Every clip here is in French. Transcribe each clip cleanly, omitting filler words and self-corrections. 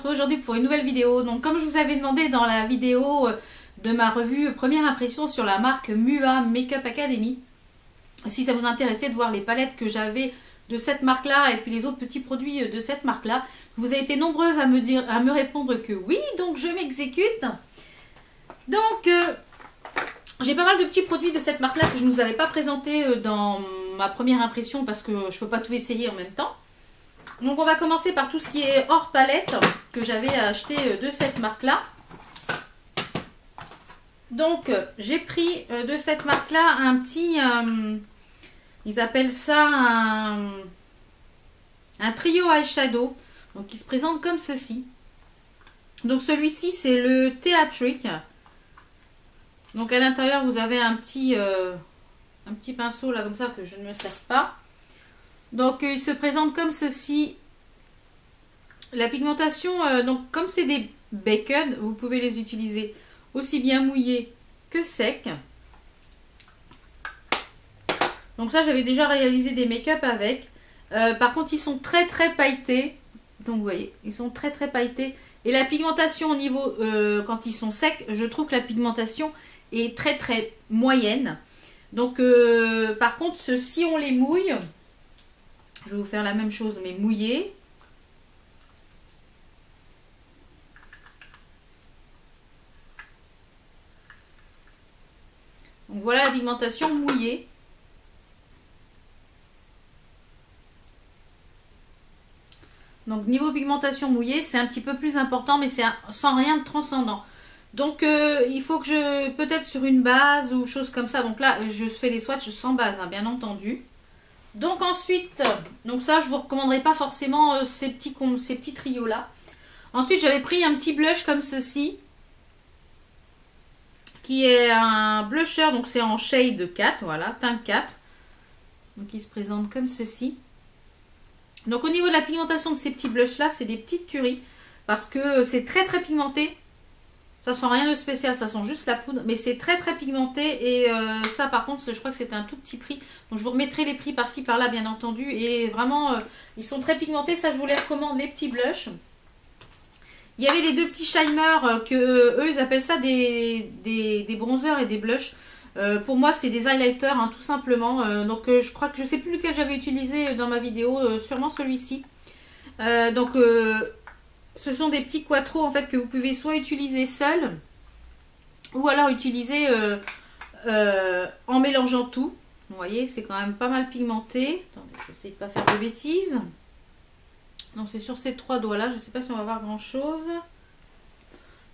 retrouve aujourd'hui pour une nouvelle vidéo. Donc comme je vous avais demandé dans la vidéo de ma revue première impression sur la marque MUA Makeup Academy, si ça vous intéressait de voir les palettes que j'avais de cette marque là et puis les autres petits produits de cette marque là, vous avez été nombreuses à me répondre que oui, donc je m'exécute. Donc j'ai pas mal de petits produits de cette marque là que je ne vous avais pas présenté dans ma première impression parce que je peux pas tout essayer en même temps. Donc on va commencer par tout ce qui est hors palette que j'avais acheté de cette marque là. Donc j'ai pris de cette marque là un petit, ils appellent ça un trio eyeshadow, donc il se présente comme ceci. Donc celui-ci c'est le Theatric. Donc à l'intérieur vous avez un petit pinceau là comme ça que je ne me sers pas. Donc il se présente comme ceci. La pigmentation, donc comme c'est des bacon, vous pouvez les utiliser aussi bien mouillés que secs. Donc ça j'avais déjà réalisé des make-up avec. Par contre ils sont très pailletés. Donc vous voyez, ils sont très pailletés. Et la pigmentation au niveau, quand ils sont secs, je trouve que la pigmentation est très moyenne. Donc par contre ceux-ci on les mouille. Je vais vous faire la même chose mais mouillée. Donc voilà la pigmentation mouillée. Donc niveau pigmentation mouillée c'est un petit peu plus important mais c'est sans rien de transcendant. Donc il faut que je, peut-être sur une base ou chose comme ça. Donc là je fais les swatchs sans base hein, bien entendu. Donc ensuite, donc ça je vous recommanderais pas forcément ces petits trios là. Ensuite j'avais pris un petit blush comme ceci. Qui est un blusher, donc c'est en shade 4, voilà, teinte 4. Donc il se présente comme ceci. Donc au niveau de la pigmentation de ces petits blushs là, c'est des petites tueries. Parce que c'est très pigmenté. Ça sent rien de spécial, ça sent juste la poudre. Mais c'est très pigmenté. Et ça par contre, je crois que c'est un tout petit prix. Donc je vous remettrai les prix par-ci par-là bien entendu. Et vraiment, ils sont très pigmentés. Ça je vous les recommande, les petits blushs. Il y avait les deux petits shiners que eux ils appellent ça des bronzers et des blushs. Pour moi c'est des highlighters hein, tout simplement. Donc je crois que je sais plus lequel j'avais utilisé dans ma vidéo, sûrement celui-ci. Donc ce sont des petits quattro en fait que vous pouvez soit utiliser seul ou alors utiliser en mélangeant tout. Vous voyez c'est quand même pas mal pigmenté. Attendez, j'essaie de pas faire de bêtises. Donc c'est sur ces trois doigts là, je ne sais pas si on va voir grand chose.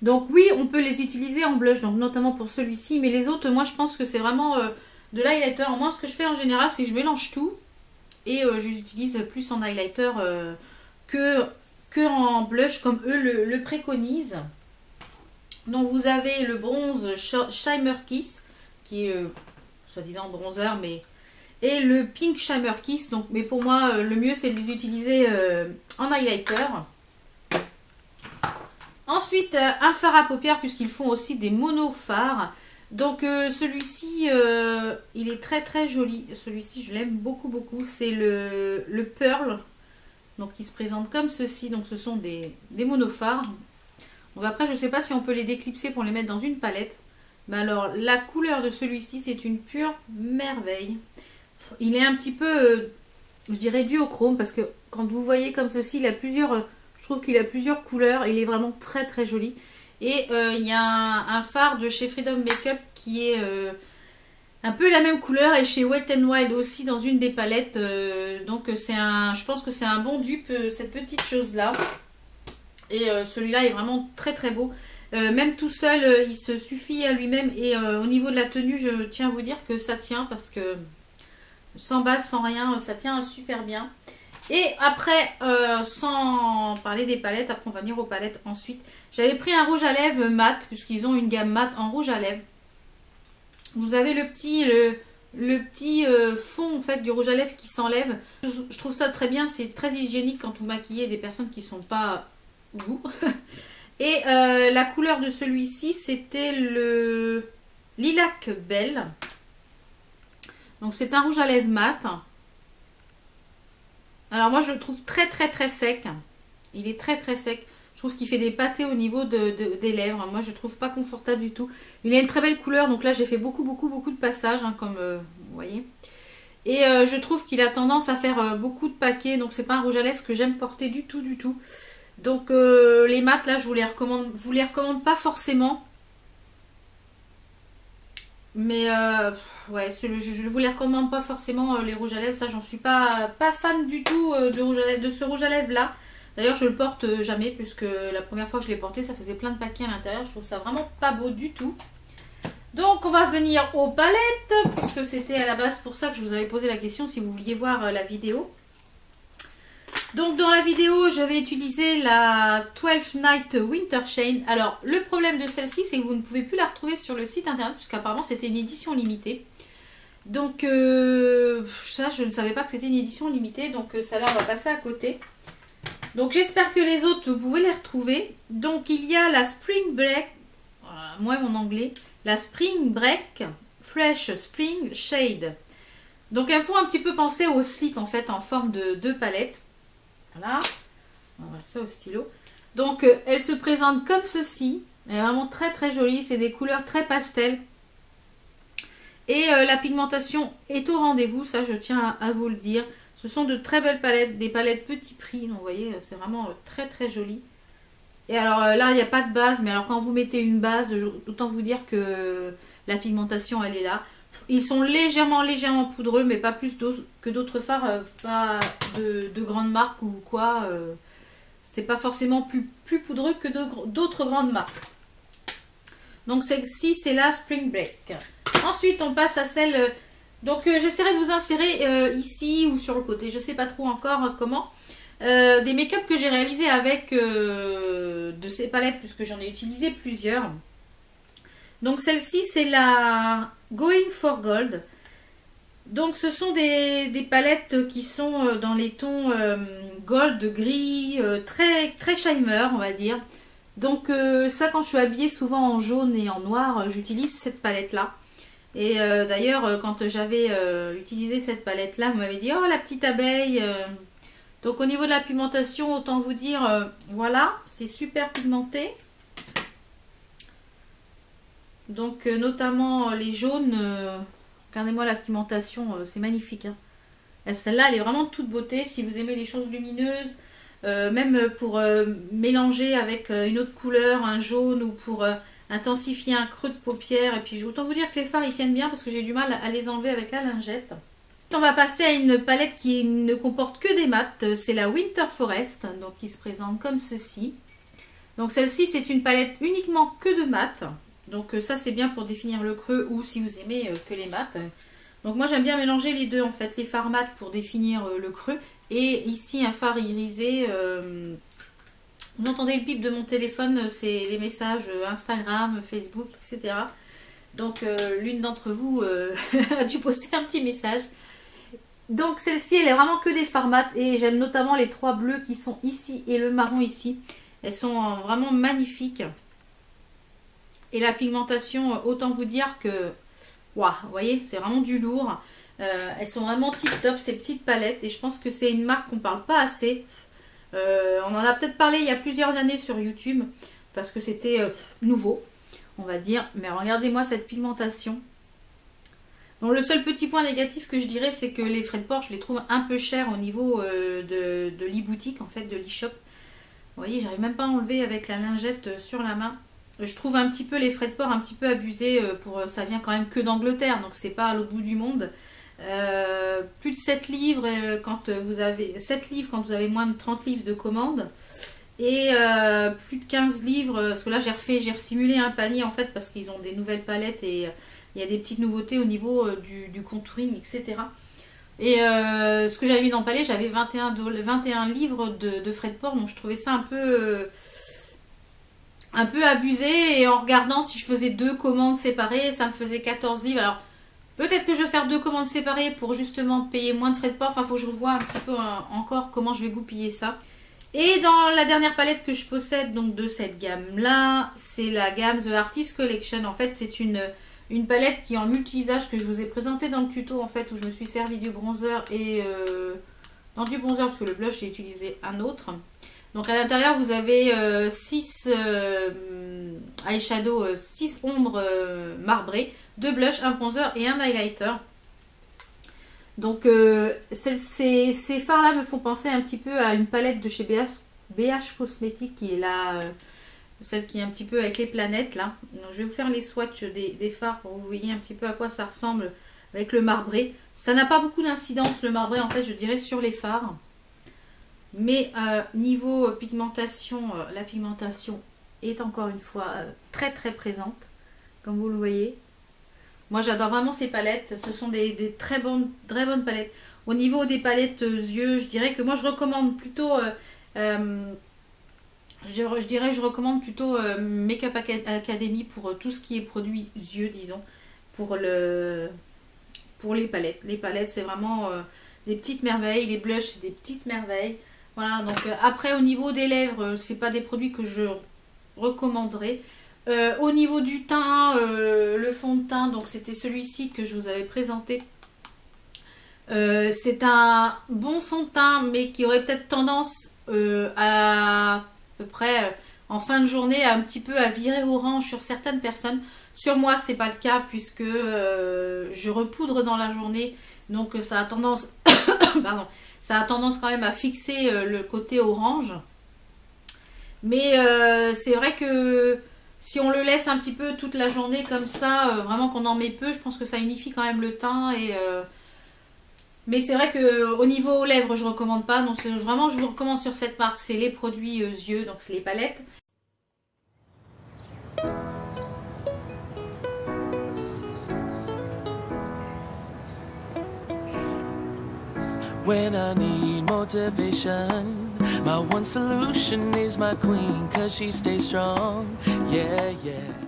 Donc oui, on peut les utiliser en blush, donc notamment pour celui-ci. Mais les autres, moi je pense que c'est vraiment de l'highlighter. Moi ce que je fais en général, c'est que je mélange tout. Et je les utilise plus en highlighter que en blush comme eux le préconisent. Donc vous avez le bronze Shimmer Kiss, qui est soi-disant bronzer, mais... Et le Pink Shimmer Kiss, donc, mais pour moi le mieux c'est de les utiliser en highlighter. Ensuite un fard à paupières puisqu'ils font aussi des monofards. Donc celui-ci il est très joli. Celui-ci je l'aime beaucoup. C'est le Pearl. Donc il se présente comme ceci. Donc ce sont des monofards. Donc après je ne sais pas si on peut les déclipser pour les mettre dans une palette. Mais alors la couleur de celui-ci c'est une pure merveille. Il est un petit peu, je dirais, duochrome parce que quand vous voyez comme ceci, il a plusieurs, je trouve qu'il a plusieurs couleurs. Il est vraiment très joli. Et il y a un fard de chez Freedom Makeup qui est un peu la même couleur et chez Wet n Wild aussi dans une des palettes. Donc c'est je pense que c'est un bon dupe cette petite chose là. Et celui-là est vraiment très beau. Même tout seul, il se suffit à lui-même. Et au niveau de la tenue, je tiens à vous dire que ça tient parce que sans base, sans rien, ça tient super bien. Et après, sans parler des palettes, après on va venir aux palettes ensuite. J'avais pris un rouge à lèvres mat, puisqu'ils ont une gamme mat en rouge à lèvres. Vous avez le petit fond en fait du rouge à lèvres qui s'enlève. Je trouve ça très bien, c'est très hygiénique quand vous maquillez des personnes qui ne sont pas vous. Et la couleur de celui-ci, c'était le Lilac Belle. Donc c'est un rouge à lèvres mat. Alors moi je le trouve très sec. Il est très sec. Je trouve qu'il fait des pâtés au niveau des lèvres. Moi, je trouve pas confortable du tout. Il a une très belle couleur. Donc là, j'ai fait beaucoup de passages, hein, comme vous voyez. Et je trouve qu'il a tendance à faire beaucoup de paquets. Donc, c'est pas un rouge à lèvres que j'aime porter du tout. Donc, les mat, là, je vous les recommande pas forcément. Mais ouais, je vous les recommande pas forcément les rouges à lèvres. Ça, j'en suis pas fan du tout de ce rouge à lèvres là. D'ailleurs, je le porte jamais puisque la première fois que je l'ai porté, ça faisait plein de paquets à l'intérieur. Je trouve ça vraiment pas beau du tout. Donc, on va venir aux palettes puisque c'était à la base pour ça que je vous avais posé la question si vous vouliez voir la vidéo. Donc, dans la vidéo, je vais utiliser la 12 Night Winter Shade. Alors, le problème de celle-ci, c'est que vous ne pouvez plus la retrouver sur le site internet puisqu'apparemment, c'était une édition limitée. Donc, ça, je ne savais pas que c'était une édition limitée. Donc, celle-là, on va passer à côté. Donc, j'espère que les autres, vous pouvez les retrouver. Donc, il y a la Spring Break. Voilà, moi, mon anglais. La Spring Break Fresh Spring Shade. Donc, elles font un petit peu penser au slick, en fait, en forme de deux palettes. Voilà, on va mettre ça au stylo. Donc, elle se présente comme ceci. Elle est vraiment très jolie. C'est des couleurs très pastel. Et la pigmentation est au rendez-vous. Ça, je tiens à vous le dire. Ce sont de très belles palettes. Des palettes petit prix. Donc, vous voyez, c'est vraiment très joli. Et alors là, il n'y a pas de base. Mais alors, quand vous mettez une base, autant vous dire que la pigmentation, elle est là. Ils sont légèrement poudreux, mais pas plus que d'autres fards, pas de grandes marques ou quoi. C'est pas forcément plus poudreux que d'autres grandes marques. Donc celle-ci, c'est la Spring Break. Ensuite, on passe à celle... donc j'essaierai de vous insérer ici ou sur le côté, je sais pas trop encore comment. Des make-up que j'ai réalisé avec de ces palettes, puisque j'en ai utilisé plusieurs. Donc celle-ci, c'est la Going for Gold. Donc ce sont des palettes qui sont dans les tons gold, gris, très shimmer, on va dire. Donc ça, quand je suis habillée souvent en jaune et en noir, j'utilise cette palette-là. Et d'ailleurs, quand j'avais utilisé cette palette-là, vous m'avez dit « Oh, la petite abeille !» Donc au niveau de la pigmentation, autant vous dire, voilà, c'est super pigmenté. Donc notamment les jaunes, regardez-moi la pigmentation, c'est magnifique. Hein. Celle-là, elle est vraiment de toute beauté. Si vous aimez les choses lumineuses, même pour mélanger avec une autre couleur, un jaune, ou pour intensifier un creux de paupière. Et puis autant vous dire que les fards, ils tiennent bien parce que j'ai du mal à les enlever avec la lingette. On va passer à une palette qui ne comporte que des mats. C'est la Winter Forest, donc qui se présente comme ceci. Donc celle-ci, c'est une palette uniquement que de mats. Donc ça, c'est bien pour définir le creux ou si vous aimez que les mats. Donc moi, j'aime bien mélanger les deux en fait. Les fards mat pour définir le creux. Et ici, un fard irisé. Vous entendez le bip de mon téléphone, c'est les messages Instagram, Facebook, etc. Donc l'une d'entre vous a dû poster un petit message. Donc celle-ci, elle est vraiment que des fards mat. Et j'aime notamment les trois bleus qui sont ici et le marron ici. Elles sont vraiment magnifiques. Et la pigmentation, autant vous dire que, waouh, vous voyez, c'est vraiment du lourd. Elles sont vraiment tip top, ces petites palettes. Et je pense que c'est une marque qu'on ne parle pas assez. On en a peut-être parlé il y a plusieurs années sur YouTube. Parce que c'était nouveau, on va dire. Mais regardez-moi cette pigmentation. Donc le seul petit point négatif que je dirais, c'est que les frais de port, je les trouve un peu chers au niveau de l'e-boutique, en fait, de l'e-shop. Vous voyez, j'arrive même pas à enlever avec la lingette sur la main. Je trouve un petit peu les frais de port un petit peu abusés. Ça vient quand même que d'Angleterre, donc c'est pas à l'autre bout du monde. Plus de 7 livres quand vous avez 7 livres quand vous avez moins de 30 livres de commande. Et plus de 15 livres, parce que là j'ai resimulé un panier en fait parce qu'ils ont des nouvelles palettes et il y a des petites nouveautés au niveau du contouring, etc. Et ce que j'avais mis dans le panier, j'avais 21 livres de frais de port, donc je trouvais ça un peu abusé. Et en regardant si je faisais 2 commandes séparées, ça me faisait 14 livres. Alors peut-être que je vais faire 2 commandes séparées pour justement payer moins de frais de port. Enfin, il faut que je revoie un petit peu encore comment je vais goupiller ça. Et dans la dernière palette que je possède donc de cette gamme là, c'est la gamme The Artist Collection. En fait, c'est une palette qui est en multi-usage que je vous ai présenté dans le tuto en fait, où je me suis servi du bronzer et dans du bronzer parce que le blush j'ai utilisé un autre. Donc à l'intérieur, vous avez 6 eyeshadow, 6 ombres marbrées, 2 blushs, un bronzer et un highlighter. Donc ces fards-là me font penser un petit peu à une palette de chez BH Cosmetics qui est là, celle qui est un petit peu avec les planètes là. Donc, je vais vous faire les swatchs des fards pour que vous voyez un petit peu à quoi ça ressemble avec le marbré. Ça n'a pas beaucoup d'incidence le marbré en fait, je dirais, sur les fards. Mais niveau pigmentation, la pigmentation est encore une fois très très présente, comme vous le voyez. Moi j'adore vraiment ces palettes, ce sont des très bonnes palettes. Au niveau des palettes yeux, je dirais que moi je recommande plutôt, je recommande plutôt Makeup Academy pour tout ce qui est produit yeux, disons, pour les palettes. Les palettes c'est vraiment des petites merveilles, les blushs c'est des petites merveilles. Voilà, donc après au niveau des lèvres, c'est pas des produits que je recommanderais. Au niveau du teint, le fond de teint, donc c'était celui-ci que je vous avais présenté. C'est un bon fond de teint, mais qui aurait peut-être tendance à peu près en fin de journée un petit peu à virer orange sur certaines personnes. Sur moi, c'est pas le cas puisque je repoudre dans la journée, donc ça a tendance, pardon, ça a tendance quand même à fixer le côté orange. Mais c'est vrai que si on le laisse un petit peu toute la journée comme ça, vraiment qu'on en met peu, je pense que ça unifie quand même le teint. Mais c'est vrai qu'au niveau aux lèvres, je ne recommande pas. Donc vraiment, je vous recommande sur cette marque, c'est les produits yeux, donc c'est les palettes. When I need motivation, my one solution is my queen, 'cause she stays strong, yeah, yeah.